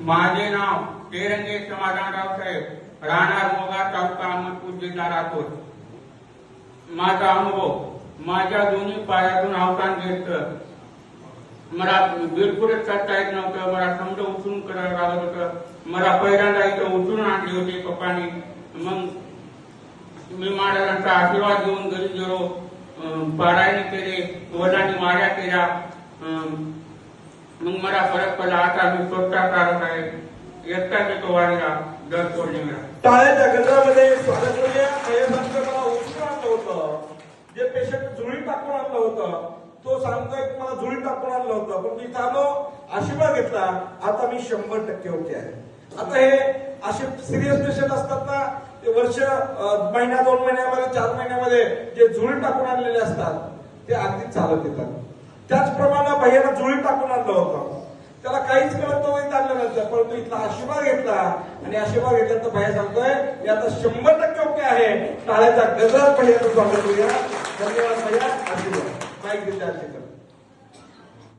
माझे नाव तेरंगे समाधानराव साहेब, राहणार मोगा, तालुका अहमदपूर, जिल्हा राठोड. माझा अनुभव, माझ्या दोन्ही पायातून अवसान घेतलं. मला बिलकुलच करता येत नव्हतं. मला समजा उचलून करावं लागत होतं. मला पहिल्यांदा इथं उचलून आणले होते पप्पांनी. मग मी महाराजांचा आशीर्वाद घेऊन घरी गेलो. पारायण केले, वडिलांनी माळ्या केल्या. मग मला फरक पडला. आता मी स्वतः चालत आहे. एकटाच येतो वारीला दर पौर्णिमेला. टाळ्याच्या गजरामध्ये स्वागत करूया. मला उचलून आणलं होतं, जे पेशंट जुळी टाकून आणलं होतं तो सांगतोय की मला जुळी टाकून आणलं होतं, पण मी चालो आशीर्वाद घेतला. आता मी 100% ओके आहे. आता हे असे सिरियस पेशंट असतात ना, ते वर्ष महिन्या 2 महिन्यामध्ये 4 महिन्यामध्ये जे जुळी टाकून आणलेले असतात ते अगदी चालत येतात. त्याचप्रमाणे भैयाला जुळी टाकून आणलं होतं. त्याला काहीच कळत नव्हतं आणल्यानंतर, परंतु इथला आशीर्वाद घेतला आणि आशीर्वाद घेतल्यानंतर भैया सांगतोय की आता 100% ओके आहे. टाळ्याचा गजरात भैयाचं स्वागत करूया. धन्यवाद भैया. आशीर्वाद माईक दिले.